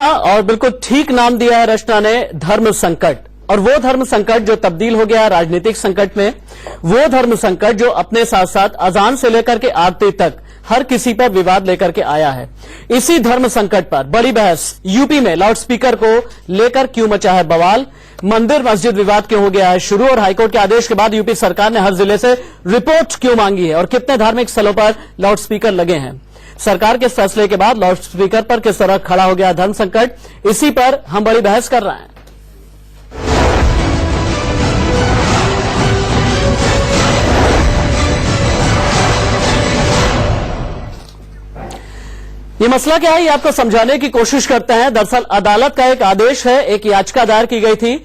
और बिल्कुल ठीक नाम दिया है रचना ने, धर्म संकट। और वो धर्म संकट जो तब्दील हो गया है राजनीतिक संकट में, वो धर्म संकट जो अपने साथ साथ अजान से लेकर के आरती तक हर किसी पर विवाद लेकर के आया है। इसी धर्म संकट पर बड़ी बहस यूपी में लाउडस्पीकर को लेकर क्यों मचा है बवाल, मंदिर मस्जिद विवाद क्यों हो गया है शुरू, और हाईकोर्ट के आदेश के बाद यूपी सरकार ने हर जिले से रिपोर्ट क्यों मांगी है, और कितने धार्मिक स्थलों पर लाउडस्पीकर लगे हैं। सरकार के फैसले के बाद लाउडस्पीकर पर किस तरह खड़ा हो गया धर्म संकट, इसी पर हम बड़ी बहस कर रहे हैं। ये मसला क्या है, ये आपको समझाने की कोशिश करते हैं। दरअसल अदालत का एक आदेश है, एक याचिका दायर की गई थी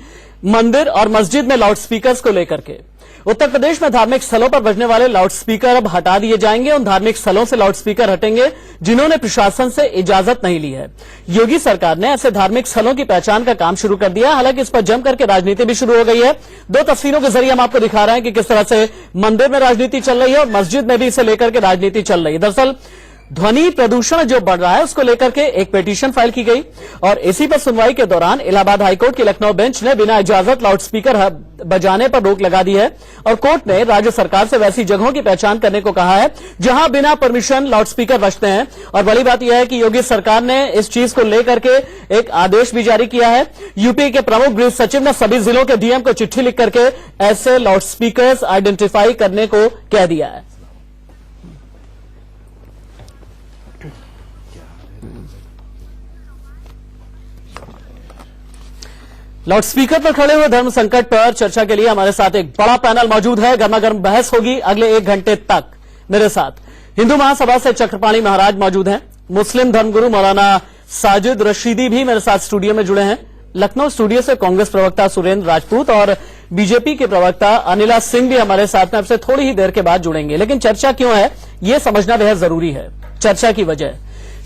मंदिर और मस्जिद में लाउडस्पीकर्स को लेकर के। उत्तर प्रदेश में धार्मिक स्थलों पर बजने वाले लाउडस्पीकर अब हटा दिए जाएंगे। उन धार्मिक स्थलों से लाउडस्पीकर हटेंगे जिन्होंने प्रशासन से इजाजत नहीं ली है। योगी सरकार ने ऐसे धार्मिक स्थलों की पहचान का काम शुरू कर दिया। हालांकि इस पर जम करके राजनीति भी शुरू हो गई है। दो तस्वीरों के जरिए हम आपको दिखा रहे हैं कि किस तरह से मंदिर में राजनीति चल रही है और मस्जिद में भी इसे लेकर के राजनीति चल रही है। दरअसल ध्वनि प्रदूषण जो बढ़ रहा है उसको लेकर के एक पिटीशन फाइल की गई और इसी पर सुनवाई के दौरान इलाहाबाद हाईकोर्ट की लखनऊ बेंच ने बिना इजाजत लाउडस्पीकर बजाने पर रोक लगा दी है और कोर्ट ने राज्य सरकार से वैसी जगहों की पहचान करने को कहा है जहां बिना परमिशन लाउडस्पीकर बजते हैं। और बड़ी बात यह है कि योगी सरकार ने इस चीज को लेकर के एक आदेश भी जारी किया है। यूपी के प्रमुख गृह सचिव ने सभी जिलों के डीएम को चिट्ठी लिख करके ऐसे लाउडस्पीकर आइडेंटिफाई करने को कह दिया है। लाउडस्पीकर पर खड़े हुए धर्म संकट पर चर्चा के लिए हमारे साथ एक बड़ा पैनल मौजूद है। गर्मागर्म बहस होगी अगले 1 घंटे तक। मेरे साथ हिंदू महासभा से चक्रपाणी महाराज मौजूद हैं, मुस्लिम धर्मगुरु मौलाना साजिद रशीदी भी मेरे साथ स्टूडियो में जुड़े हैं। लखनऊ स्टूडियो से कांग्रेस प्रवक्ता सुरेंद्र राजपूत और बीजेपी के प्रवक्ता अनिला सिंह भी हमारे साथ में आपसे थोड़ी ही देर के बाद जुड़ेंगे। लेकिन चर्चा क्यों है ये समझना बेहद जरूरी है। चर्चा की वजह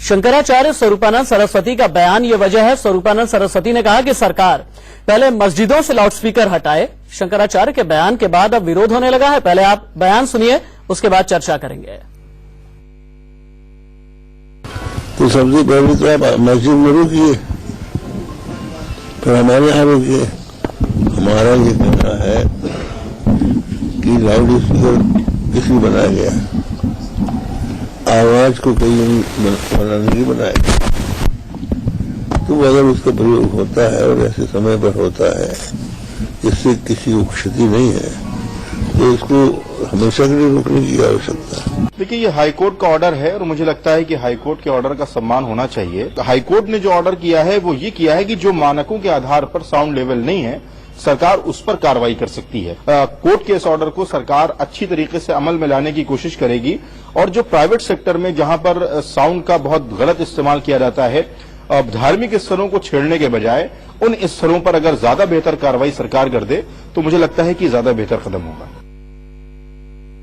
शंकराचार्य स्वरूपानंद सरस्वती का बयान, ये वजह है। स्वरूपानंद सरस्वती ने कहा कि सरकार पहले मस्जिदों से लाउडस्पीकर हटाए। शंकराचार्य के बयान के बाद अब विरोध होने लगा है। पहले आप बयान सुनिए, उसके बाद चर्चा करेंगे। तो सबसे पहले तो आप मस्जिद में रुकिए, फिर हमारे यहाँ रुकिए। हमारा ये कहना है कि लाउड स्पीकर इसलिए बनाया गया, आवाज को कहीं मना नहीं बनाया। तो अगर उसका प्रयोग होता है और ऐसे समय पर होता है जिससे किसी को क्षति नहीं है तो इसको हमेशा के लिए रोकने की आवश्यकता है। देखिए, ये हाईकोर्ट का ऑर्डर है और मुझे लगता है कि हाईकोर्ट के ऑर्डर का सम्मान होना चाहिए। हाईकोर्ट ने जो ऑर्डर किया है वो ये किया है कि जो मानकों के आधार पर साउंड लेवल नहीं है सरकार उस पर कार्रवाई कर सकती है। कोर्ट के इस ऑर्डर को सरकार अच्छी तरीके से अमल में लाने की कोशिश करेगी और जो प्राइवेट सेक्टर में जहां पर साउंड का बहुत गलत इस्तेमाल किया जाता है, धार्मिक स्थलों को छेड़ने के बजाय उन स्थलों पर अगर ज्यादा बेहतर कार्रवाई सरकार कर दे तो मुझे लगता है कि ज्यादा बेहतर कदम होगा।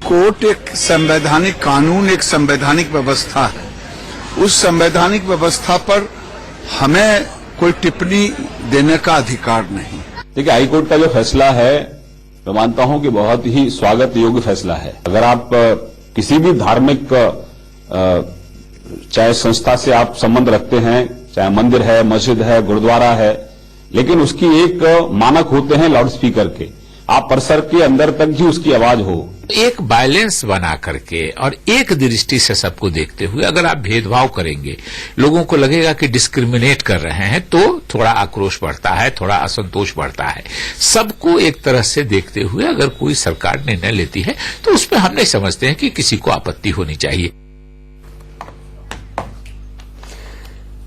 कोर्ट एक संवैधानिक कानून, एक संवैधानिक व्यवस्था है। उस संवैधानिक व्यवस्था पर हमें कोई टिप्पणी देने का अधिकार नहीं। देखिए, हाईकोर्ट का जो फैसला है मैं मानता हूं कि बहुत ही स्वागत योग्य फैसला है। अगर आप किसी भी धार्मिक चाहे संस्था से आप संबंध रखते हैं, चाहे मंदिर है, मस्जिद है, गुरुद्वारा है, लेकिन उसकी एक मानक होते हैं लाउडस्पीकर के, आप परिसर के अंदर तक ही उसकी आवाज हो। एक बैलेंस बना करके और एक दृष्टि से सबको देखते हुए अगर आप भेदभाव करेंगे, लोगों को लगेगा कि डिस्क्रिमिनेट कर रहे हैं, तो थोड़ा आक्रोश बढ़ता है, थोड़ा असंतोष बढ़ता है। सबको एक तरह से देखते हुए अगर कोई सरकार निर्णय लेती है तो उसमें हम नहीं समझते हैं कि किसी को आपत्ति होनी चाहिए।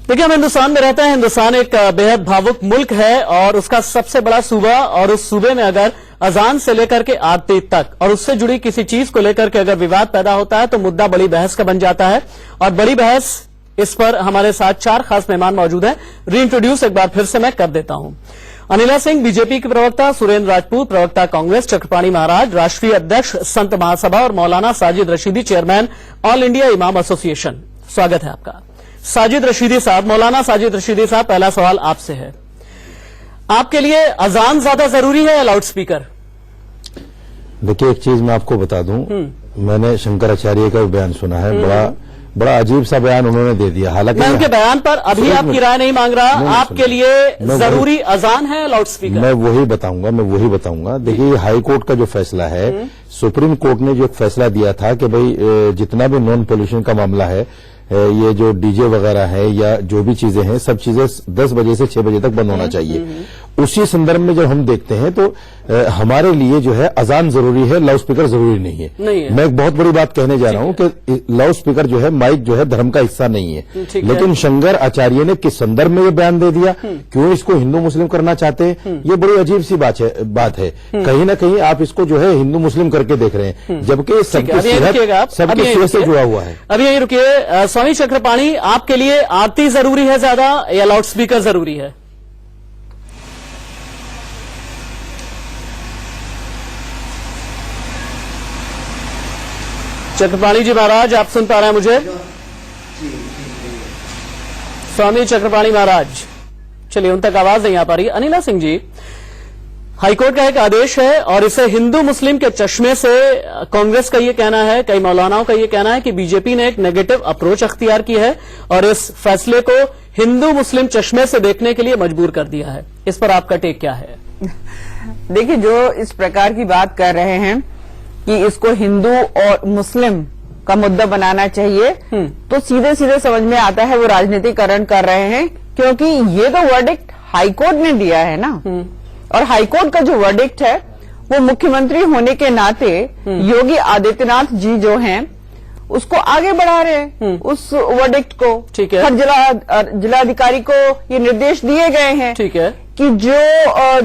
देखिए, हम हिंदुस्तान में रहते हैं। हिंदुस्तान एक बेहद भावुक मुल्क है और उसका सबसे बड़ा सूबा, और उस सूबे में अगर अजान से लेकर के आरती तक और उससे जुड़ी किसी चीज को लेकर के अगर विवाद पैदा होता है तो मुद्दा बड़ी बहस का बन जाता है। और बड़ी बहस, इस पर हमारे साथ 4 खास मेहमान मौजूद हैं। रीइंट्रोड्यूस एक बार फिर से मैं कर देता हूं। अनिला सिंह बीजेपी के प्रवक्ता, सुरेंद्र राजपूत प्रवक्ता कांग्रेस, चक्रपाणी महाराज राष्ट्रीय अध्यक्ष संत महासभा और मौलाना Sajid Rashidi chairman all India इमाम एसोसिएशन। स्वागत है आपका। साजिद रशीदी साहब, मौलाना साजिद रशीदी साहब, पहला सवाल आपसे है, आपके लिए अजान ज्यादा जरूरी है या लाउडस्पीकर? देखिए, एक चीज मैं आपको बता दूं, मैंने शंकराचार्य का बयान सुना है, बड़ा बड़ा अजीब सा बयान उन्होंने दे दिया। हालांकि मैं उनके बयान पर अभी आपकी राय नहीं मांग रहा। नहीं, आपके लिए जरूरी अजान है लाउड स्पीकर? मैं वही बताऊंगा। देखिए, हाई कोर्ट का जो फैसला है, सुप्रीम कोर्ट ने जो फैसला दिया था कि भाई जितना भी नॉन पोल्यूशन का मामला है, ये जो डीजे वगैरह है या जो भी चीजें हैं, सब चीजें 10 बजे से 6 बजे तक बंद होना चाहिए। उसी संदर्भ में जब हम देखते हैं तो हमारे लिए जो है अजान जरूरी है, लाउड स्पीकर जरूरी नहीं है। मैं एक बहुत बड़ी बात कहने जा रहा हूं कि लाउड स्पीकर जो है, माइक जो है, धर्म का हिस्सा नहीं है। लेकिन शंकर आचार्य ने किस संदर्भ में ये बयान दे दिया, क्यों इसको हिंदू मुस्लिम करना चाहते हैं, ये बड़ी अजीब सी बात है। कहीं ना कहीं आप इसको जो है हिंदू मुस्लिम करके देख रहे हैं, जबकि सबकी सेहत से जुड़ा हुआ है। अब यही रुकिए। स्वामी चक्रपाणी, आपके लिए आरती जरूरी है ज्यादा या लाउड स्पीकर जरूरी है? चक्रपाणी जी महाराज, आप सुन पा रहे हैं मुझे? स्वामी चक्रपाणी महाराज, चलिए, उन तक आवाज नहीं आ पा रही। अनिला सिंह जी, हाईकोर्ट का एक आदेश है और इसे हिंदू मुस्लिम के चश्मे से कांग्रेस का ये कहना है, कई मौलानाओं का ये कहना है कि बीजेपी ने एक नेगेटिव अप्रोच अख्तियार की है और इस फैसले को हिंदू मुस्लिम चश्मे से देखने के लिए मजबूर कर दिया है। इस पर आपका टेक क्या है? देखिए, जो इस प्रकार की बात कर रहे हैं कि इसको हिंदू और मुस्लिम का मुद्दा बनाना चाहिए, तो सीधे सीधे समझ में आता है वो राजनीतिकरण कर रहे हैं, क्योंकि ये तो वर्डिक्ट हाईकोर्ट ने दिया है ना। और हाईकोर्ट का जो वर्डिक्ट है वो मुख्यमंत्री होने के नाते योगी आदित्यनाथ जी जो हैं उसको आगे बढ़ा रहे हैं, उस वर्डिक्ट को। ठीक है। हर जिलाधिकारी को ये निर्देश दिए गए हैं, ठीक है, कि जो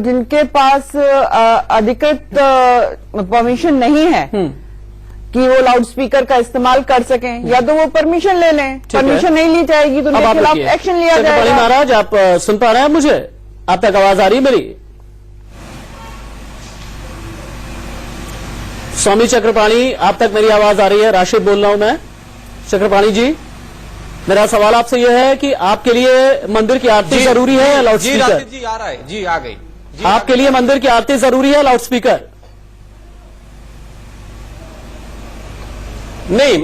जिनके पास अधिकृत परमिशन नहीं है कि वो लाउड स्पीकर का इस्तेमाल कर सकें, या तो वो परमिशन ले लें। परमिशन नहीं ली जाएगी तो उनके खिलाफ एक्शन लिया जाएगा। महाराज, आप सुन पा रहे हैं मुझे? आप तक आवाज आ रही है मेरी? स्वामी चक्रपाणी, आप तक मेरी आवाज आ रही है? राशिद बोल रहा हूं मैं। चक्रपाणी जी, मेरा सवाल आपसे यह है कि आपके लिए मंदिर की आरती जरूरी है या लाउड स्पीकर? जी आ रहा है, जी आ गई। आपके लिए मंदिर की आरती जरूरी है लाउड स्पीकर? नहीं,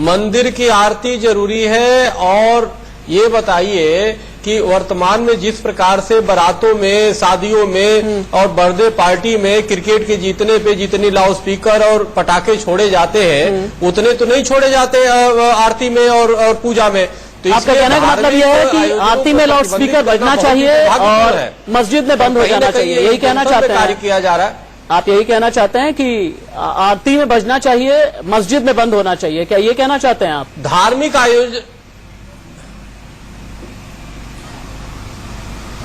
मंदिर की आरती जरूरी है। और ये बताइए कि वर्तमान में जिस प्रकार से बारातों में, शादियों में और बर्थडे पार्टी में क्रिकेट के जीतने पे जितनी लाउड स्पीकर और पटाखे छोड़े जाते हैं, उतने तो नहीं छोड़े जाते आरती में और पूजा में। तो आपका कहने का मतलब यह है कि आरती में लाउड स्पीकर बजना चाहिए और मस्जिद में बंद हो जाना चाहिए, यही कहना चाहते हैं? कार्य किया जा रहा है। आप यही कहना चाहते हैं कि आरती में बजना चाहिए, मस्जिद में बंद होना चाहिए, क्या ये कहना चाहते हैं आप? धार्मिक आयोजन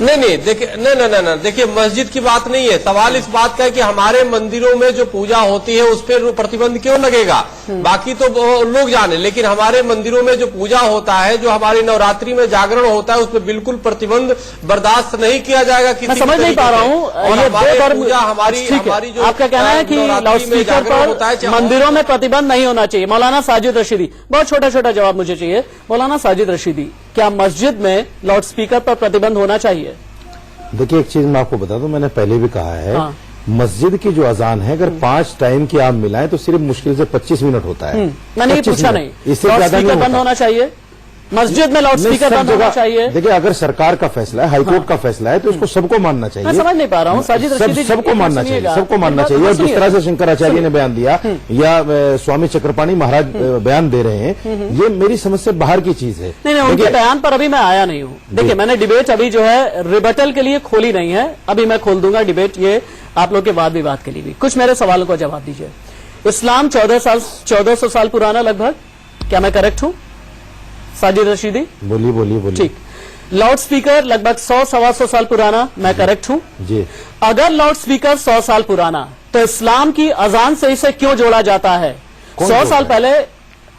नहीं, देखिए, नहीं, देखिए, मस्जिद की बात नहीं है। सवाल इस बात का है कि हमारे मंदिरों में जो पूजा होती है उस पर प्रतिबंध क्यों लगेगा? बाकी तो लोग जाने, लेकिन हमारे मंदिरों में जो पूजा होता है, जो हमारी नवरात्रि में जागरण होता है, उस पर बिल्कुल प्रतिबंध बर्दाश्त नहीं किया जाएगा। मैं समझ नहीं पा रहा हूँ, ये पूजा हमारी जो आपका कहना है कि लाउड स्पीकर पर मंदिरों में प्रतिबंध नहीं होना चाहिए। मौलाना साजिद रशीदी, बहुत छोटा छोटा जवाब मुझे चाहिए। मौलाना साजिद रशीदी, क्या मस्जिद में लाउड स्पीकर पर प्रतिबंध होना चाहिए? देखिए, एक चीज मैं आपको बता दूं, मैंने पहले भी कहा है, मस्जिद की जो अजान है, अगर 5 टाइम की आप मिलाएं तो सिर्फ मुश्किल से 25 मिनट होता है। मैंने ये पूछा नहीं, इससे ज्यादा नहीं बंद होना चाहिए मस्जिद में, लाउड स्पीकर बंद होना चाहिए। देखिए, अगर सरकार का फैसला है, हाईकोर्ट का फैसला है, तो इसको सबको मानना चाहिए। मैं समझ नहीं पा रहा हूँ साजिद रशीदी, सबको मानना चाहिए, सबको मानना चाहिए। और जिस तरह से शंकराचार्य ने बयान दिया या स्वामी चक्रपाणी महाराज बयान दे रहे हैं, ये मेरी समझ से बाहर की चीज है। नहीं, उनके बयान पर अभी मैं आया नहीं हूँ। देखिए, मैंने डिबेट अभी जो है रिबटल के लिए खोली नहीं है, अभी मैं खोल दूंगा डिबेट, ये आप लोग के वाद विवाद के लिए भी। कुछ मेरे सवालों का जवाब दीजिए। इस्लाम 1400 साल पुराना लगभग, क्या मैं करेक्ट हूँ साजिद रशीदी? बोलिए। ठीक। लाउड स्पीकर लगभग 100-125 साल पुराना, मैं करेक्ट हूँ जी? अगर लाउड स्पीकर 100 साल पुराना, तो इस्लाम की अजान से इसे क्यों जोड़ा जाता है? 100 साल पहले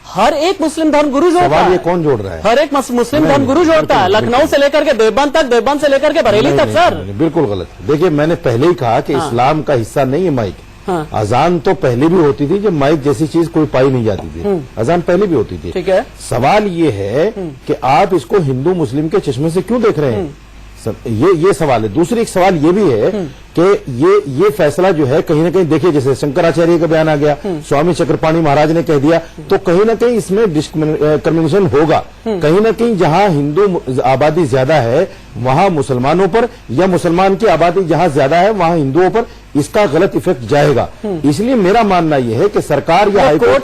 हर एक मुस्लिम धर्म गुरु जोड़ता है। ये कौन जोड़ रहा है? हर एक मुस्लिम धर्म गुरु जोड़ता है, लखनऊ से लेकर के देवबंद तक, देवबंद से लेकर के बरेली तक। सर, बिल्कुल गलत। देखिए, मैंने पहले ही कहा कि इस्लाम का हिस्सा नहीं है माइक। अजान तो पहले भी होती थी, जब माइक जैसी चीज कोई पाई नहीं जाती थी, अजान पहले भी होती थी। ठीक है। सवाल ये है कि आप इसको हिंदू मुस्लिम के चश्मे से क्यों देख रहे हैं, ये सवाल है। दूसरी एक सवाल ये भी है कि ये फैसला जो है कहीं ना कहीं देखिए, जैसे शंकराचार्य का बयान आ गया, स्वामी चक्रपाणी महाराज ने कह दिया, तो कहीं ना कहीं इसमें डिस्क्रिमिनेशन होगा। कहीं ना कहीं जहां हिंदू आबादी ज्यादा है वहां मुसलमानों पर, या मुसलमान की आबादी जहां ज्यादा है वहां हिंदुओं पर इसका गलत इफेक्ट जाएगा। इसलिए मेरा मानना यह है कि सरकार या कोर्ट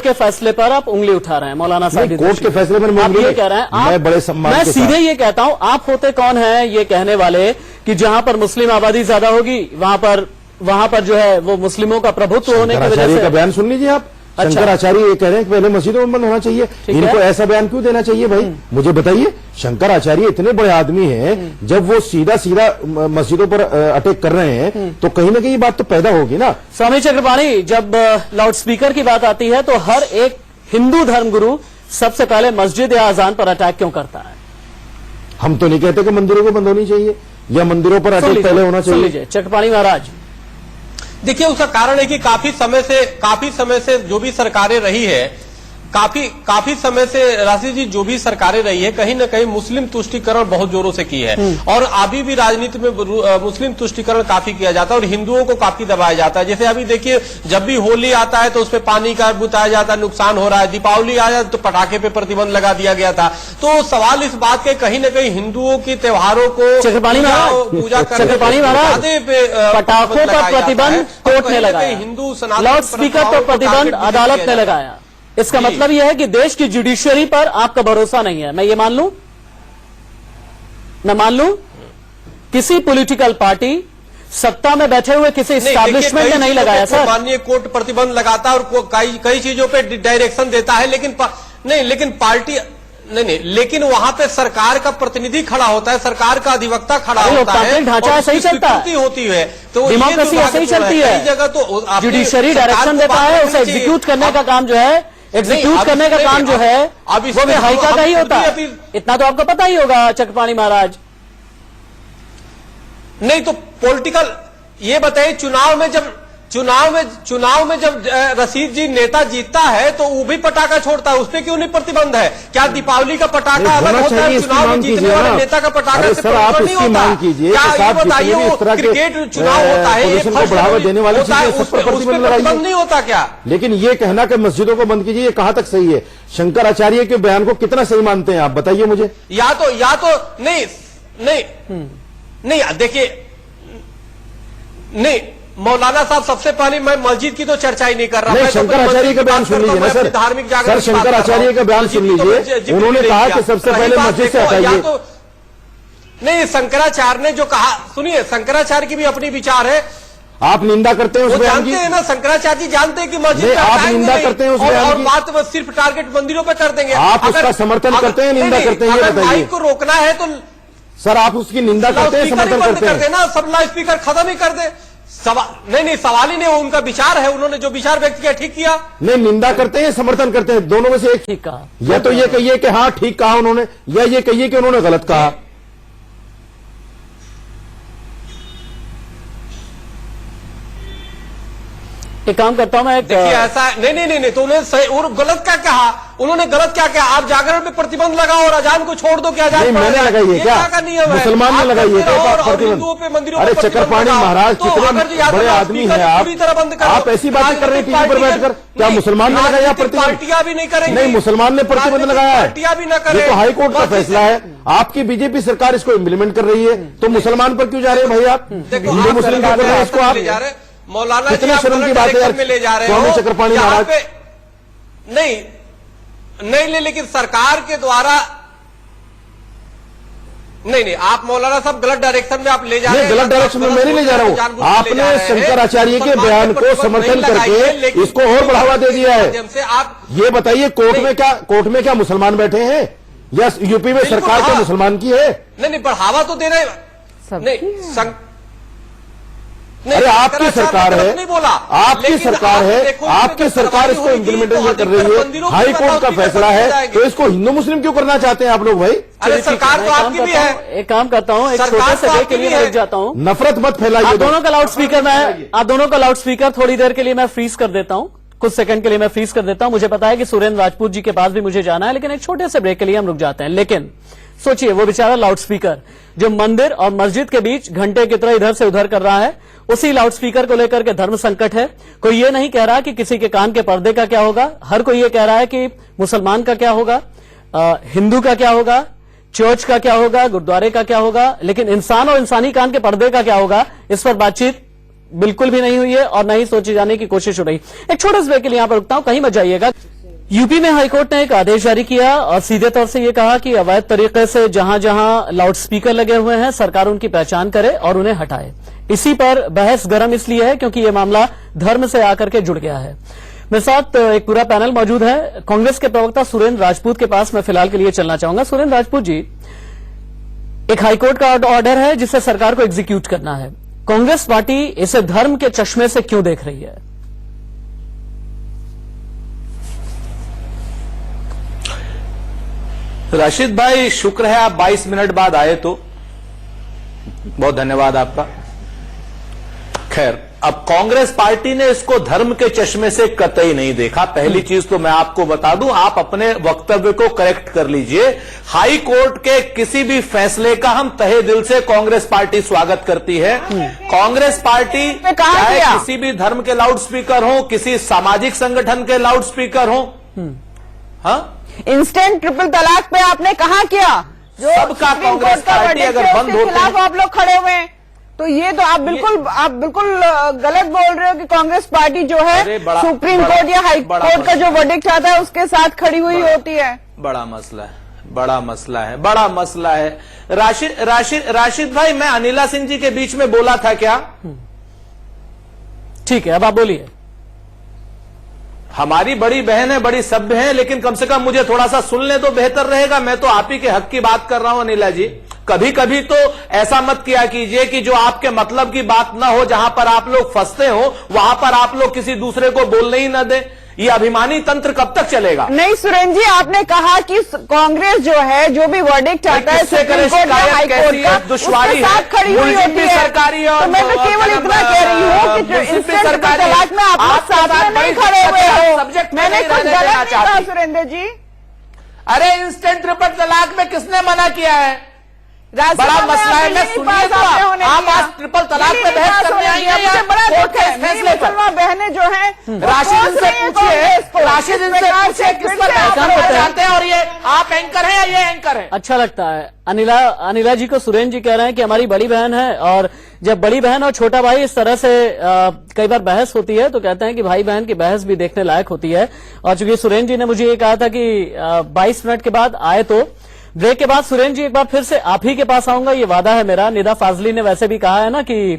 के फैसले पर आप उंगली उठा रहे हैं मौलाना साहिब। कोर्ट के फैसले पर आप ये कह रहे हैं, मैं बड़े सम्मान मैं के सीधे ये कहता हूं, आप होते कौन हैं ये कहने वाले कि जहां पर मुस्लिम आबादी ज्यादा होगी वहां पर जो है वो मुस्लिमों का प्रभुत्व होने की वजह से। का बयान सुन लीजिए आप। अच्छा। शंकराचार्य ये कह रहे हैं कि पहले मस्जिदों में बंद होना चाहिए, इनको ऐसा बयान क्यों देना चाहिए भाई? मुझे बताइए, शंकराचार्य इतने बड़े आदमी हैं, जब वो सीधा मस्जिदों पर अटैक कर रहे हैं तो कहीं ना कहीं ये बात तो पैदा होगी ना। स्वामी चक्रपाणी, जब लाउड स्पीकर की बात आती है तो हर एक हिंदू धर्मगुरु सबसे पहले मस्जिद या अजान पर अटैक क्यों करता है? हम तो नहीं कहते कि मंदिरों को बंद होनी चाहिए या मंदिरों पर अटैक पहले होना चाहिए। चक्रपाणी महाराज, देखिए, उसका कारण है कि काफी समय से जो भी सरकारें रही है, काफी समय से राशिद जी जो भी सरकारें रही है, कहीं न कहीं मुस्लिम तुष्टीकरण बहुत जोरों से की है। और अभी भी राजनीति में मुस्लिम तुष्टीकरण काफी किया जाता है और हिंदुओं को काफी दबाया जाता है। जैसे अभी देखिए, जब भी होली आता है तो उसपे पानी का बुताया जाता है, नुकसान हो रहा है। दीपावली आया तो पटाखे पे प्रतिबंध लगा दिया गया था। तो सवाल इस बात के कहीं न कहीं हिंदुओं के त्योहारों को पूजा करने पे पटाखों पर प्रतिबंध कोर्ट ने लगाया, हिंदू लाउड स्पीकर पर प्रतिबंध अदालत ने लगाया। इसका मतलब यह है कि देश की जुडिशरी पर आपका भरोसा नहीं है। मैं ये मान लूं, मैं मान लूं, किसी पॉलिटिकल पार्टी सत्ता में बैठे हुए किसी एस्टैब्लिशमेंट ने नहीं लगाया सर। माननीय कोर्ट प्रतिबंध लगाता है और कई चीजों पे डायरेक्शन देता है, लेकिन पार्टी नहीं, लेकिन वहां पे सरकार का प्रतिनिधि खड़ा होता है, सरकार का अधिवक्ता खड़ा होता है, ढांचा सही चलता होती है, तो डेमोक्रेसी ऐसे ही चलती है। जगह तो जुडिशरी डायरेक्शन देता है, उसे एग्जीक्यूट करने का काम जो है, एग्जीक्यूट करने का काम जो है वो भी हाईका का ही होता है। इतना तो आपको पता ही होगा चक्रपाणी महाराज। नहीं तो पॉलिटिकल, ये बताइए, चुनाव में जब रशीद जी नेता जीतता है तो वो भी पटाखा छोड़ता है, उस पर क्यों नहीं प्रतिबंध है? क्या दीपावली का पटाखा अलग होता है, चुनाव में जीतने वाले नेता का पटाखा से प्रतिबंध नहीं होता? क्या ये बताइए, क्रिकेट चुनाव होता है, ये बढ़ावा देने वाली चीजें सब पर प्रतिबंध नहीं होता क्या? लेकिन ये कहना कि मस्जिदों को बंद कीजिए, ये कहां तक सही है? शंकराचार्य के बयान को कितना सही मानते हैं आप, बताइए मुझे। या तो नहीं देखिए, नहीं मौलाना साहब, सबसे पहले मैं मस्जिद की तो चर्चा ही नहीं कर रहा। शंकराचार्य का बयान सुन लीजिए ना सर, धार्मिक सर शंकराचार्य का बयान सुन लीजिए। उन्होंने कहा कि सबसे पहले मस्जिद से हटाइए। नहीं, शंकराचार्य ने जो कहा, सुनिए, शंकराचार्य की भी अपनी विचार है। आप निंदा करते हैं उस बयान की? जानते हैं ना, शंकराचार्य जी जानते हैं कि मस्जिद आप निंदा करते हैं उस बयान की? बात सिर्फ टारगेट मंदिरों पे कर देंगे। आप उसका समर्थन करते हैं, निंदा करते हैं, ये बताइए। माइक को रोकना है तो सर आप उसकी निंदा करते हैं, समर्थन करते हैं ना? सब लाउड स्पीकर खत्म ही कर दे। नहीं, सवाल ही नहीं, उनका विचार है, उन्होंने जो विचार व्यक्त किया ठीक किया। नहीं, निंदा करते हैं, समर्थन करते हैं, दोनों में से एक ठीक कहा। या तो ये कहिए कि हाँ ठीक कहा उन्होंने, या ये कहिए कि उन्होंने गलत कहा। एक काम करता हूं मैं, देखिए ऐसा नहीं, तो उन्हें सही और गलत क्या कहा? उन्होंने गलत क्या कहा? आप जागरण पे प्रतिबंध लगाओ और अजान को छोड़ दो। क्या अजान मैंने लगाई है क्या? मुसलमान ने लगाई है क्या? मंदिरों अरे चक्रपाणी महाराज, कितने बड़े आदमी हैं आप, पूरी तरह बंद करो। आप ऐसी बातें कर रहे हैं टीवी पर बैठकर। क्या मुसलमान ने लगाया प्रतिबंध? पार्टियां भी नहीं करेंगी। नहीं, मुसलमान ने प्रतिबंध लगाया है, पार्टियां भी न करें। ये तो हाईकोर्ट का फैसला है। आपकी बीजेपी सरकार इसको इम्प्लीमेंट कर रही है, तो मुसलमान पर क्यों जा रहे हैं भाई आप? हिंदू मुस्लिम क्यों कर रहे हैं इसको आप? मौलाना कितने शर्म की बात है यार, ले जा रहे स्वामी चक्रपाणी महाराज। नहीं, लेकिन सरकार के द्वारा नहीं, आप मौलाना साहब गलत डायरेक्शन में आप ले जा रहे हैं। गलत डायरेक्शन में मैं नहीं ले जा रहा हूं, आपने शंकराचार्य के बयान को समर्थन करके इसको और बढ़ावा दे दिया है। आप ये बताइए, कोर्ट में क्या मुसलमान बैठे हैं या यूपी में सरकार के मुसलमान की है? नहीं, बढ़ावा तो दे रहे नहीं। अरे आपकी सरकार है, आपकी सरकार है, आपकी सरकार इसको इम्प्लीमेंटेशन कर रही है। हाई कोर्ट का फैसला है, तो इसको हिंदू मुस्लिम क्यों करना चाहते हैं आप लोग भाई? अरे सरकार तो आपकी भी है। एक काम करता हूँ, एक छोटे से ब्रेक के लिए रुक जाता हूँ। नफरत मत फैलाइए। आप दोनों का लाउड स्पीकर थोड़ी देर के लिए मैं फ्रीज कर देता हूँ। कुछ सेकंड के लिए मैं फ्रीज कर देता हूं। मुझे पता है कि सुरेंद्र राजपूत जी के पास भी मुझे जाना है, लेकिन एक छोटे से ब्रेक के लिए हम रुक जाते हैं। लेकिन सोचिए, वो बेचारा लाउडस्पीकर जो मंदिर और मस्जिद के बीच घंटे की तरह इधर से उधर कर रहा है, उसी लाउडस्पीकर को लेकर के धर्म संकट है। कोई ये नहीं कह रहा कि किसी के कान के पर्दे का क्या होगा, हर कोई ये कह रहा है कि मुसलमान का क्या होगा, हिंदू का क्या होगा, चर्च का क्या होगा, गुरुद्वारे का क्या होगा, लेकिन इंसान और इंसानी कान के पर्दे का क्या होगा, इस पर बातचीत बिल्कुल भी नहीं हुई है और नहीं सोचे जाने की कोशिश हो रही। एक छोटे से ब्रेक के लिए यहां पर रुकता हूं, कहीं मत जाइएगा। यूपी में हाईकोर्ट ने एक आदेश जारी किया और सीधे तौर से यह कहा कि अवैध तरीके से जहां जहां लाउडस्पीकर लगे हुए हैं, सरकार उनकी पहचान करे और उन्हें हटाए। इसी पर बहस गर्म इसलिए है क्योंकि यह मामला धर्म से आकर के जुड़ गया है। मेरे साथ एक पूरा पैनल मौजूद है। कांग्रेस के प्रवक्ता सुरेंद्र राजपूत के पास मैं फिलहाल के लिए चलना चाहूंगा। सुरेंद्र राजपूत जी, एक हाईकोर्ट का ऑर्डर है जिसे सरकार को एग्जीक्यूट करना है। कांग्रेस पार्टी इसे धर्म के चश्मे से क्यों देख रही है? राशिद भाई, शुक्र है आप 22 मिनट बाद आए, तो बहुत धन्यवाद आपका। खैर, अब कांग्रेस पार्टी ने इसको धर्म के चश्मे से कतई नहीं देखा। पहली चीज तो मैं आपको बता दूं, आप अपने वक्तव्य को करेक्ट कर लीजिए। हाई कोर्ट के किसी भी फैसले का हम तहे दिल से कांग्रेस पार्टी स्वागत करती है। कांग्रेस पार्टी चाहे किसी भी धर्म के लाउड स्पीकर हो, किसी सामाजिक संगठन के लाउड स्पीकर हो, हाँ, इंस्टेंट ट्रिपल तलाक पे आपने कहा क्या, जो सबका कांग्रेस पार्टी अगर बंद होते खिलाफ आप लोग खड़े हुए हैं, तो ये तो आप बिल्कुल गलत बोल रहे हो कि कांग्रेस पार्टी जो है सुप्रीम कोर्ट या हाई कोर्ट का जो वर्डिक्ट आता है उसके साथ खड़ी हुई होती है। बड़ा मसला है। राशिद भाई, मैं अनिला सिंह जी के बीच में बोला था क्या? ठीक है, अब आप बोलिए। हमारी बड़ी बहन है, बड़ी सभ्य है, लेकिन कम से कम मुझे थोड़ा सा सुन ले तो बेहतर रहेगा। मैं तो आप ही के हक की बात कर रहा हूं अनिला जी। कभी कभी तो ऐसा मत किया कीजिए कि जो आपके मतलब की बात ना हो, जहां पर आप लोग फंसते हो वहां पर आप लोग किसी दूसरे को बोलने ही न दें। ये अभिमानी तंत्र कब तक चलेगा? नहीं सुरेंद्र जी, आपने कहा कि कांग्रेस जो है, जो भी वर्डिक्ट आता है सुप्रीम कोर्ट या हाई कोर्ट का, उसके साथ खड़ी हुई होती है। सरकारी और तो मैं तो केवल इतना कह रही हूँ कि इंस्टेंट ट्रिपल तलाक में आप साथ में नहीं खड़े हुए हो। मैंने कुछ गलत नहीं कहा सुरेंद्र जी। अरे इंस्टेंट ट्रिपल तलाक में किसने मना किया है? बड़ा मसला है। मैं सुनिए तो आप आज ट्रिपल तलाक पे बहस करने आई हैं। बड़ा दुख है, मुसलमान बहनें जो हैं, राशिद इनसे पूछिए किस पर बहस करते हैं, और ये आप एंकर हैं या ये एंकर है? अच्छा लगता है। अनिला जी को सुरेंद्र जी कह रहे हैं कि हमारी बड़ी बहन है, और जब बड़ी बहन और छोटा भाई इस तरह से कई बार बहस होती है तो कहते हैं कि भाई बहन की बहस भी देखने लायक होती है। और चूंकि सुरेंद्र जी ने मुझे ये कहा था कि 22 मिनट के बाद आए, तो ब्रेक के बाद सुरेंद्र जी एक बार फिर से आप ही के पास आऊंगा, ये वादा है मेरा। निदा फाजली ने वैसे भी कहा है ना कि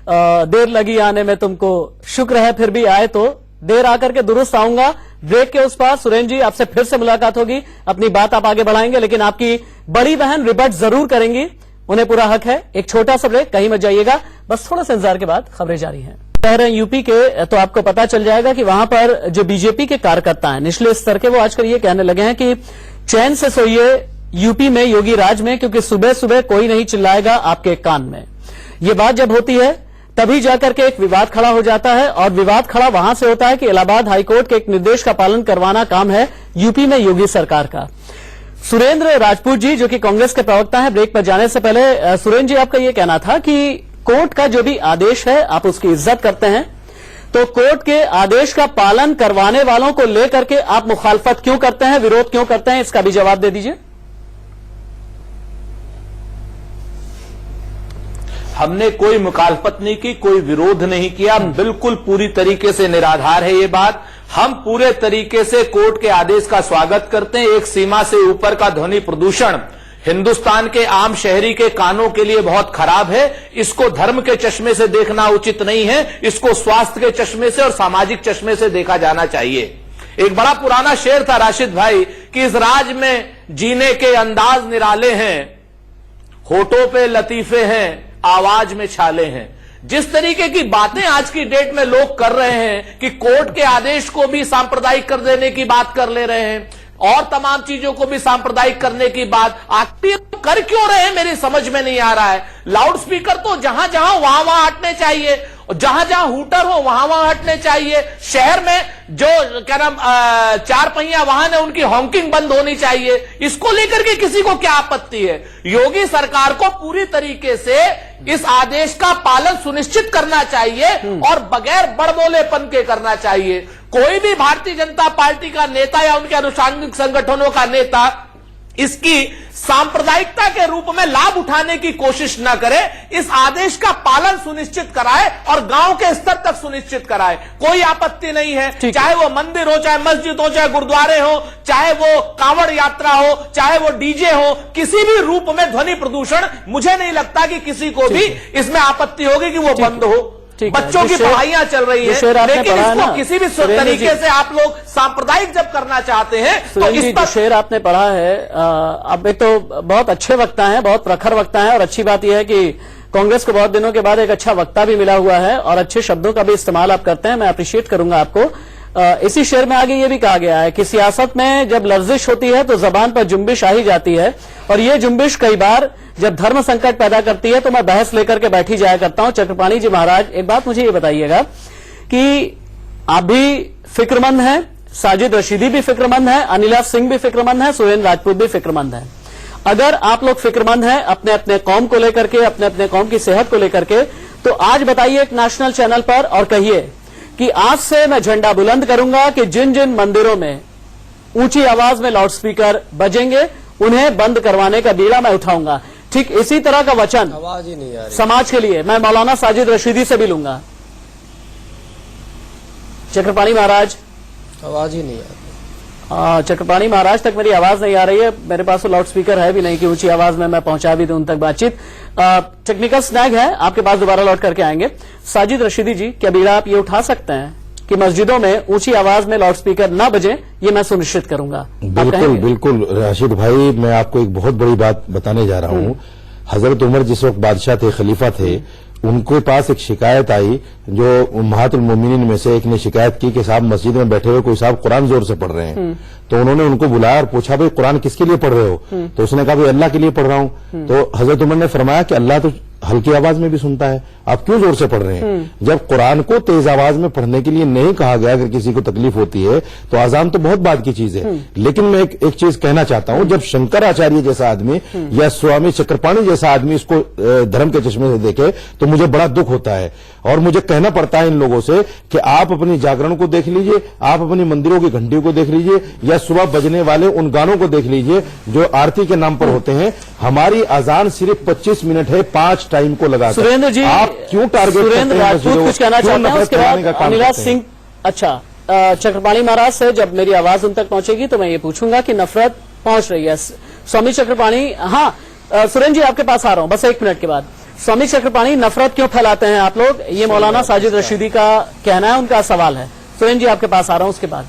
देर लगी आने में तुमको, शुक्र है फिर भी आए, तो देर आकर के दुरुस्त आऊंगा। ब्रेक के उस पार सुरेंद्र जी आपसे फिर से मुलाकात होगी, अपनी बात आप आगे बढ़ाएंगे, लेकिन आपकी बड़ी बहन रिबट जरूर करेंगी, उन्हें पूरा हक है। एक छोटा सा ब्रेक, कहीं मत जाइएगा, बस थोड़ा सा इंतजार के बाद खबरें जारी हैं। कह रहे हैं यूपी के, तो आपको पता चल जाएगा कि वहां पर जो बीजेपी के कार्यकर्ता हैं निचले स्तर के, वो आजकल ये कहने लगे हैं कि चैन से सोइए यूपी में, योगी राज में, क्योंकि सुबह सुबह कोई नहीं चिल्लाएगा आपके कान में। ये बात जब होती है तभी जाकर के एक विवाद खड़ा हो जाता है, और विवाद खड़ा वहां से होता है कि इलाहाबाद हाईकोर्ट के एक निर्देश का पालन करवाना काम है यूपी में योगी सरकार का। सुरेंद्र राजपूत जी, जो कि कांग्रेस के प्रवक्ता हैं, ब्रेक पर जाने से पहले सुरेंद्र जी, आपका यह कहना था कि कोर्ट का जो भी आदेश है आप उसकी इज्जत करते हैं, तो कोर्ट के आदेश का पालन करवाने वालों को लेकर के आप मुखालफत क्यों करते हैं, विरोध क्यों करते हैं, इसका भी जवाब दे दीजिए। हमने कोई मुखालफत नहीं की, कोई विरोध नहीं किया, बिल्कुल पूरी तरीके से निराधार है ये बात। हम पूरे तरीके से कोर्ट के आदेश का स्वागत करते हैं। एक सीमा से ऊपर का ध्वनि प्रदूषण हिंदुस्तान के आम शहरी के कानों के लिए बहुत खराब है। इसको धर्म के चश्मे से देखना उचित नहीं है, इसको स्वास्थ्य के चश्मे से और सामाजिक चश्मे से देखा जाना चाहिए। एक बड़ा पुराना शेर था राशिद भाई कि इस राज में जीने के अंदाज निराले हैं, होठों पे लतीफे हैं, आवाज में छाले हैं। जिस तरीके की बातें आज की डेट में लोग कर रहे हैं कि कोर्ट के आदेश को भी सांप्रदायिक कर देने की बात कर ले रहे हैं और तमाम चीजों को भी सांप्रदायिक करने की बात आखिर कर क्यों रहे हैं, मेरी समझ में नहीं आ रहा है। लाउड स्पीकर तो जहां जहां वहां अटने चाहिए, और जहां जहां हूटर हो वहां वहां हटने चाहिए। शहर में जो क्या नाम 4 पहिया वाहन है उनकी हॉकिंग बंद होनी चाहिए। इसको लेकर के किसी को क्या आपत्ति है? योगी सरकार को पूरी तरीके से इस आदेश का पालन सुनिश्चित करना चाहिए और बगैर बड़बोलेपन के करना चाहिए। कोई भी भारतीय जनता पार्टी का नेता या उनके अनुषंगिक संगठनों का नेता इसकी सांप्रदायिकता के रूप में लाभ उठाने की कोशिश न करे। इस आदेश का पालन सुनिश्चित कराए और गांव के स्तर तक सुनिश्चित कराए। कोई आपत्ति नहीं है, चाहे वो मंदिर हो, चाहे मस्जिद हो, चाहे गुरुद्वारे हो, चाहे वो कांवड़ यात्रा हो, चाहे वो डीजे हो, किसी भी रूप में ध्वनि प्रदूषण मुझे नहीं लगता कि किसी को भी इसमें आपत्ति होगी कि वो बंद हो। बच्चों की पढ़ाइयां चल रही है, लेकिन इसको किसी भी तरीके से आप लोग सांप्रदायिक जब करना चाहते हैं तो इस पर शेर आपने पढ़ा है। अब एक तो बहुत अच्छे वक्ता हैं, बहुत प्रखर वक्ता हैं, और अच्छी बात यह है कि कांग्रेस को बहुत दिनों के बाद एक अच्छा वक्ता भी मिला हुआ है और अच्छे शब्दों का भी इस्तेमाल आप करते हैं। मैं अप्रिशिएट करूंगा आपको। इसी शेर में आगे ये भी कहा गया है कि सियासत में जब लफ्जिश होती है तो जबान पर जुम्बिश आ ही जाती है, और ये जुम्बिश कई बार जब धर्म संकट पैदा करती है तो मैं बहस लेकर के बैठी जाया करता हूं। चक्रपाणी जी महाराज, एक बात मुझे ये बताइएगा कि आप भी फिक्रमंद हैं, साजिद रशीदी भी फिक्रमंद है, अनिला सिंह भी फिक्रमंद है, सुरेंद्र राजपूत भी फिक्रमंद है। अगर आप लोग फिक्रमंद हैं अपने अपने कौम को लेकर के, अपने अपने कौम की सेहत को लेकर के, तो आज बताइए एक नेशनल चैनल पर और कहिए कि आज से मैं झंडा बुलंद करूंगा कि जिन जिन मंदिरों में ऊंची आवाज में लाउडस्पीकर बजेंगे उन्हें बंद करवाने का बीड़ा मैं उठाऊंगा। ठीक इसी तरह का वचन आवाज ही नहीं आ रही समाज के लिए मैं मौलाना साजिद रशीदी से भी लूंगा। चक्रपाणी महाराज, आवाज ही नहीं आ रही। चक्रपाणी महाराज तक मेरी आवाज नहीं आ रही है। मेरे पास तो लाउड स्पीकर है भी नहीं कि ऊंची आवाज में मैं पहुंचा भी दूं उन तक बातचीत। टेक्निकल स्नैग है, आपके पास दोबारा लौट करके आएंगे। साजिद रशीदी जी, क्या बीड़ा आप ये उठा सकते हैं कि मस्जिदों में ऊंची आवाज में लाउड स्पीकर न बजे, ये मैं सुनिश्चित करूंगा? बिल्कुल बिल्कुल राशिद भाई, मैं आपको एक बहुत बड़ी बात बताने जा रहा हूं। हजरत उमर जिस वक्त बादशाह थे, खलीफा थे, उनके पास एक शिकायत आई। जो उम्महातुल मोमिनीन में से एक ने शिकायत की कि साहब मस्जिद में बैठे हुए कोई साहब कुरान जोर से पढ़ रहे हैं। तो उन्होंने उनको बुलाया और पूछा, भाई कुरान किसके लिए पढ़ रहे हो? तो उसने कहा, भाई अल्लाह के लिए पढ़ रहा हूं। तो हजरत उमर ने फरमाया कि अल्लाह तो हल्की आवाज में भी सुनता है, आप क्यों जोर से पढ़ रहे हैं? जब कुरान को तेज आवाज में पढ़ने के लिए नहीं कहा गया, अगर किसी को तकलीफ होती है तो आजान तो बहुत बात की चीज है। लेकिन मैं एक चीज कहना चाहता हूं, जब शंकराचार्य जैसा आदमी या स्वामी चक्रपाणी जैसा आदमी इसको धर्म के चश्मे से देखे तो मुझे बड़ा दुख होता है। और मुझे कहना पड़ता है इन लोगों से कि आप अपनी जागरण को देख लीजिए, आप अपनी मंदिरों की घंटियों को देख लीजिए, या सुबह बजने वाले उन गानों को देख लीजिए जो आरती के नाम पर होते हैं। हमारी अजान सिर्फ 25 मिनट है 5 टाइम को लगा। सुरेंद्र जी, आप क्यों टारगेट सुरेंद्र राजपूत कुछ कहना चाहते हैं, उसके बाद अनिला सिंह। अच्छा, चक्रपाणी महाराज से जब मेरी आवाज उन तक पहुंचेगी तो मैं ये पूछूंगा कि नफरत पहुंच रही है। स्वामी चक्रपाणी, हाँ सुरेंद्र जी आपके पास आ रहा हूं बस 1 मिनट के बाद। स्वामी चक्रपाणी, नफरत क्यों फैलाते हैं आप लोग? ये मौलाना साजिद रशीदी का कहना है, उनका सवाल है। सुरेंद्र जी आपके पास आ रहा हूं उसके बाद।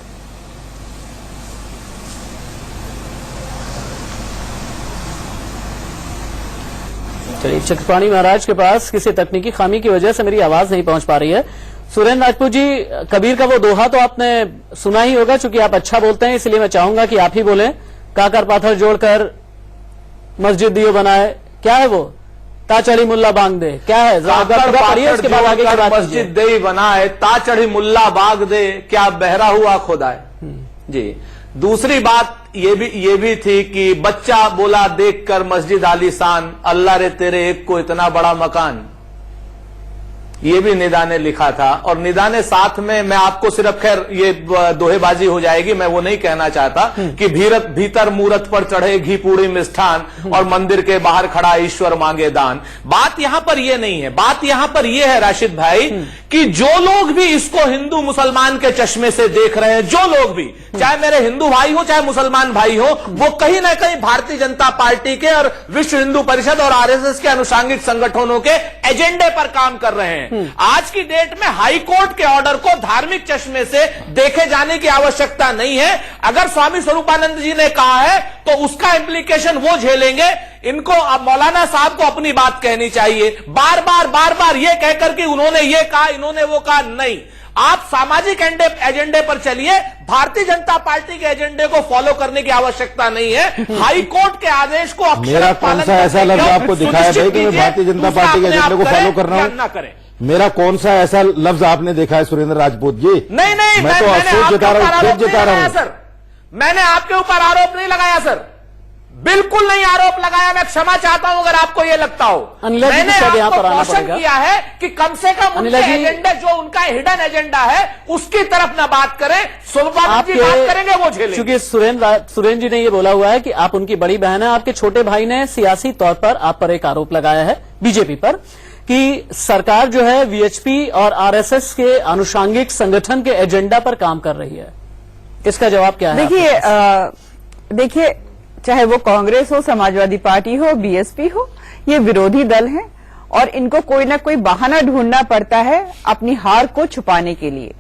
चलिए, चक्रपाणी महाराज के पास किसी तकनीकी खामी की वजह से मेरी आवाज नहीं पहुंच पा रही है। सुरेंद्र राजपूत जी, कबीर का वो दोहा तो आपने सुना ही होगा, चूंकि आप अच्छा बोलते हैं इसलिए मैं चाहूंगा कि आप ही बोलें। काकर पाथर जोड़कर मस्जिद दियो बनाए, क्या है वो? ता चढ़ी मुल्ला बांग दे, क्या है? उसके बाद आगे की बात, मस्जिद दे बनाए ता चढ़ी मुल्ला बाग दे, क्या बहरा हुआ खुदाए। जी, दूसरी बात ये भी थी कि बच्चा बोला देखकर मस्जिद आलीशान, अल्लाह रे तेरे एक को इतना बड़ा मकान। ये भी निदा ने लिखा था। और निदा ने साथ में, मैं आपको सिर्फ, खैर ये दोहेबाजी हो जाएगी, मैं वो नहीं कहना चाहता कि भीतर मूरत पर चढ़े घी पूड़ी मिष्ठान और मंदिर के बाहर खड़ा ईश्वर मांगे दान। बात यहां पर ये नहीं है। बात यहां पर ये है राशिद भाई कि जो लोग भी इसको हिंदू मुसलमान के चश्मे से देख रहे हैं, जो लोग भी, चाहे मेरे हिंदू भाई हो चाहे मुसलमान भाई हो, वो कहीं ना कहीं भारतीय जनता पार्टी के और विश्व हिंदू परिषद और आरएसएस के अनुषंगिक संगठनों के एजेंडे पर काम कर रहे हैं। आज की डेट में हाई कोर्ट के ऑर्डर को धार्मिक चश्मे से देखे जाने की आवश्यकता नहीं है। अगर स्वामी स्वरूपानंद जी ने कहा है तो उसका इम्प्लीकेशन वो झेलेंगे। इनको, अब मौलाना साहब को अपनी बात कहनी चाहिए। बार बार ये कहकर कि उन्होंने ये कहा, इन्होंने वो कहा, नहीं। आप सामाजिक एजेंडे पर चलिए, भारतीय जनता पार्टी के एजेंडे को फॉलो करने की आवश्यकता नहीं है। हाई कोर्ट के आदेश को मेरा कौन सा ऐसा लफ्ज आपको दिखाया भाई कि मैं भारतीय जनता पार्टी के एजेंडे को फॉलो कर रहा हूं? ना करें, मेरा कौन सा ऐसा लफ्ज आपने देखा है सुरेंद्र राजपूत जी? नहीं नहीं, मैं तो मैंने अफसोस आपके जता रहा ऊपर हूं, आरोप खेद जता नहीं रहा लगाया हूं। सर, मैंने आपके ऊपर आरोप नहीं लगाया सर, बिल्कुल नहीं आरोप लगाया। मैं क्षमा चाहता हूं अगर आपको ये लगता हो। अनिला जी मैंने शायद यहाँ आपको पर आना क्वेश्चन पड़ेगा। किया है कि कम से कम उनके अनिला जी- एजेंडा, जो उनका हिडन एजेंडा है, उसकी तरफ ना बात करें। सोमवार जी बात करेंगे, वो झेलेंगे। क्योंकि सुरेंद्र जी ने ये बोला हुआ है कि आप उनकी बड़ी बहन है। आपके छोटे भाई ने सियासी तौर पर आप पर एक आरोप लगाया है बीजेपी पर कि सरकार जो है वीएचपी और आरएसएस के आनुषांगिक संगठन के एजेंडा पर काम कर रही है। इसका जवाब क्या है? देखिए, चाहे वो कांग्रेस हो, समाजवादी पार्टी हो, बीएसपी हो, ये विरोधी दल हैं और इनको कोई ना कोई बहाना ढूंढना पड़ता है अपनी हार को छुपाने के लिए।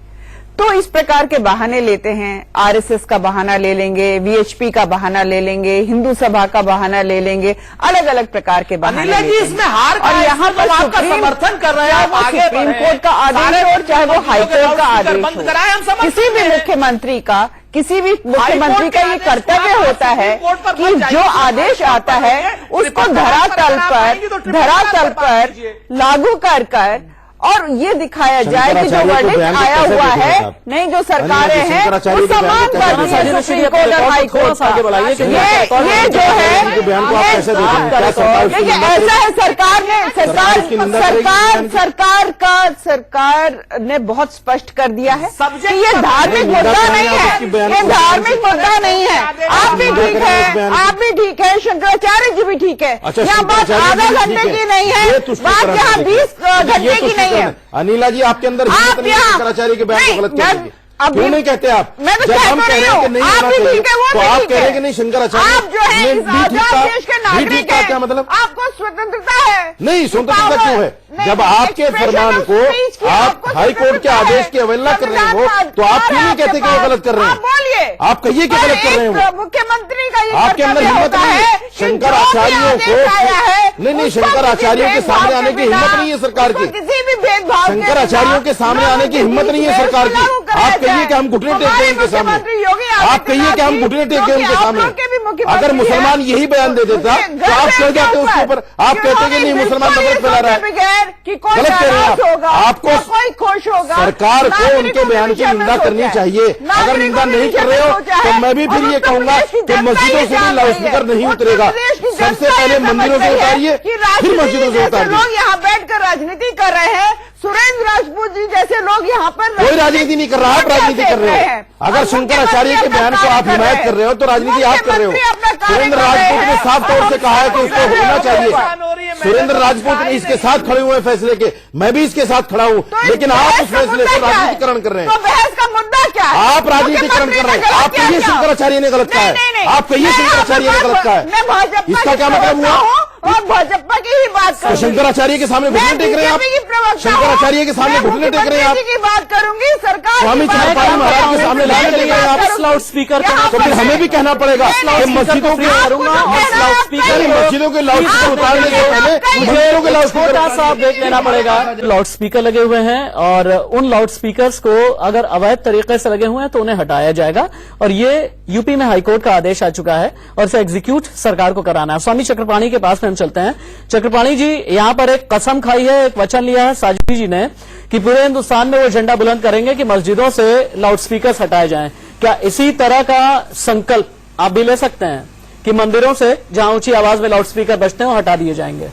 तो इस प्रकार के बहाने लेते हैं। आरएसएस का बहाना ले लेंगे, वीएचपी का बहाना ले लेंगे, हिंदू सभा का बहाना ले लेंगे, अलग अलग प्रकार के बहाने अनिला जी, लेते हैं। इसमें हार और यहाँ पर आपका समर्थन कर रहे हैं, आप आगे सुप्रीम कोर्ट का आदेश हो, चाहे वो हाईकोर्ट का आदेश हो, किसी भी मुख्यमंत्री का ये कर्तव्य होता है कि जो आदेश आता है उसको धरातल पर लागू कर और ये दिखाया जाए कि जो वर्डिक्ट आया हुआ है, नहीं जो सरकारें हैं वो समान कर रही है सुप्रीम कोर्ट और हाई कोर्ट का। ये जो है, देखिए ऐसा है, सरकार ने बहुत स्पष्ट कर दिया है कि ये धार्मिक मुद्दा नहीं है, ये धार्मिक मुद्दा नहीं है। आप भी ठीक है, शंकराचार्य जी भी ठीक है। यहाँ बात आधा घंटे की नहीं है, बात यहाँ 20 घंटे की नहीं है। अनिला जी, आपके अंदर हिम्मत नहीं है शंकराचार्य के बयान को गलत कहने की। क्यों नहीं कहते आप? मैं तो जब हम कह रहे हैं कि नहीं होना चाहिए तो आप कह रहे हैं कि नहीं शंकराचार्य आप जो है इस आजाद देश के नागरिक हैं, क्या मतलब? आपको स्वतंत्रता है। नहीं, स्वतंत्रता क्यों है? जब आपके फरमान को आप हाई कोर्ट के आदेश की अवहेलना कर रहे हो तो आप क्यों नहीं कहते कि ये गलत कर रहे हैं? बोलिए, आप कहिए कि गलत कर रहे हो। मुख्यमंत्री का ये आपके अंदर हिम्मत नहीं है शंकराचार्यों को, नहीं, शंकराचार्यों के सामने आने की हिम्मत नहीं है सरकार की। किसी भी भेदभाव, शंकराचार्यों के सामने आने की हिम्मत नहीं है सरकार की। आप कहिए कि हम घुटने टेक दें उनके सामने, आप कहिए कि हम घुटने टेक दें उनके सामने। अगर मुसलमान यही बयान दे देता तो आप कह जाते उसके ऊपर, आप कहते कि नहीं मुसलमान नफरत फैला रहा है, गलत कह रहे हैं आप। आपको कोई खुश होगा, सरकार को उनके बयान की निंदा करनी चाहिए। अगर निंदा नहीं कर रहे हो तो मैं भी फिर ये कहूंगा कि मस्जिदों से भी लाउडस्पीकर नहीं उतरेगा। सबसे पहले मंदिरों से उतारिए, फिर मस्जिदों से उतारिए। लोग यहाँ बैठकर राजनीति कर रहे हैं, सुरेंद्र राजपूत जी जैसे लोग यहाँ पर कोई राजनीति नहीं कर रहा, आप राजनीति कर रहे हो। अगर शंकराचार्य के बयान को आप हिमायत कर रहे हो तो राजनीति आप कर रहे हो। सुरेंद्र राजपूत ने साफ तौर से कहा है कि उसको होना चाहिए। सुरेंद्र राजपूत ने इसके साथ खड़े हुए फैसले के, मैं भी इसके साथ खड़ा हूँ, लेकिन आप उस फैसले को राजनीतिकरण कर रहे हैं। तो बहस का मुद्दा क्या है? आप राजनीतिकरण कर रहे हैं। आप कहिए शंकराचार्य ने गलत कहा है, आप कहिए शंकराचार्य ने गलत कहा है, इसका क्या मतलब हुआ? और भाजपा की ही बात तो शंकराचार्य के सामने घुटने टेक रहे हैं आप, शंकराचार्य के सामने घुटने टेक रहे हैं आप, की बात करूंगी, सरकार स्वामी चंद्रपाल महाराज के सामने लाने टेक रहे हैं आप। लाउड स्पीकर तो फिर हमें भी कहना पड़ेगा कि मस्जिदों के लाउड स्पीकर उतारने के पहले मस्जिदों के लाउड स्पीकर छोटा सा ब्रेक लेना पड़ेगा। लाउड स्पीकर लगे हुए हैं और उन लाउड स्पीकर्स को अगर अवैध तरीके से लगे हुए हैं तो उन्हें हटाया जाएगा और ये यूपी में हाईकोर्ट का आदेश आ चुका है और इसे एग्जीक्यूट सरकार को कराना है। स्वामी चक्रपाणी के पास में हम चलते हैं। चक्रपाणी जी, यहां पर एक कसम खाई है, एक वचन लिया है साजी जी ने कि पूरे हिंदुस्तान में वो झंडा बुलंद करेंगे कि मस्जिदों से लाउड स्पीकर्स हटाए जाएं। क्या इसी तरह का संकल्प आप भी ले सकते हैं कि मंदिरों से जहां ऊंची आवाज में लाउड स्पीकर बजते हैं वो हटा दिए जाएंगे?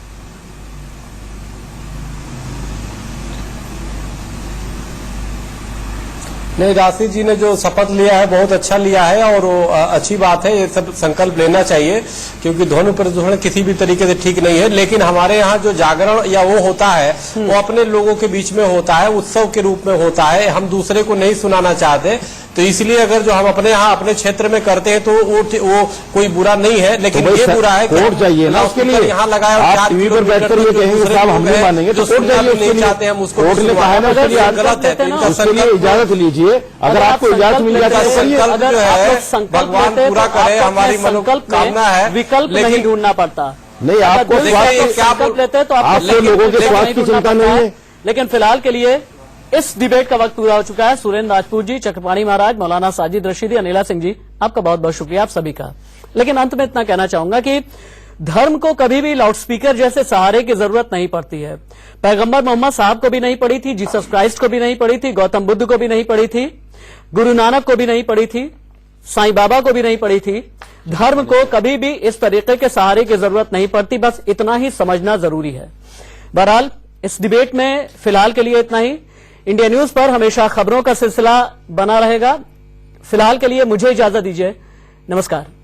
नहीं, राशि जी ने जो शपथ लिया है बहुत अच्छा लिया है और वो अच्छी बात है। ये सब संकल्प लेना चाहिए क्योंकि ध्वनि प्रदूषण किसी भी तरीके से ठीक नहीं है। लेकिन हमारे यहाँ जो जागरण या वो होता है वो अपने लोगों के बीच में होता है, उत्सव के रूप में होता है। हम दूसरे को नहीं सुनाना चाहते, तो इसलिए अगर जो हम अपने यहाँ अपने क्षेत्र में करते हैं तो वो कोई बुरा नहीं है। लेकिन तो ये बुरा है कोर्ट जाइए ना उसके लिए। यहाँ लगाया आप टीवी पर बैठकर ये कहेंगे साहब हम नहीं मानेंगे तो कोर्ट जाइए उसके लिए। चाहते हम उसको कोर्ट ने कहा है ना उसके लिए गलत है, उसके लिए इजाजत लीजिए। अगर आपको इजाजत मिल जाता है तो करिए। अगर आप लोग संकल्प लेते हैं तो हमारी मनोकामना है, विकल्प नहीं ढूंढना पड़ता। नहीं, आपको संकल्प लेते हैं तो आपको लोगों के स्वास्थ्य की चिंता नहीं है। लेकिन फिलहाल के लिए इस डिबेट का वक्त पूरा हो चुका है। सुरेंद्र राजपूत जी, चक्रपाणी महाराज, मौलाना साजिद रशीदी, अनिला सिंह जी, आपका बहुत बहुत शुक्रिया आप सभी का। लेकिन अंत में इतना कहना चाहूंगा कि धर्म को कभी भी लाउडस्पीकर जैसे सहारे की जरूरत नहीं पड़ती है। पैगंबर मोहम्मद साहब को भी नहीं पड़ी थी, जीसस क्राइस्ट को भी नहीं पड़ी थी, गौतम बुद्ध को भी नहीं पड़ी थी, गुरु नानक को भी नहीं पड़ी थी, साईं बाबा को भी नहीं पड़ी थी। धर्म को कभी भी इस तरीके के सहारे की जरूरत नहीं पड़ती, बस इतना ही समझना जरूरी है। बहरहाल इस डिबेट में फिलहाल के लिए इतना ही। इंडिया न्यूज पर हमेशा खबरों का सिलसिला बना रहेगा। फिलहाल के लिए मुझे इजाजत दीजिए। नमस्कार।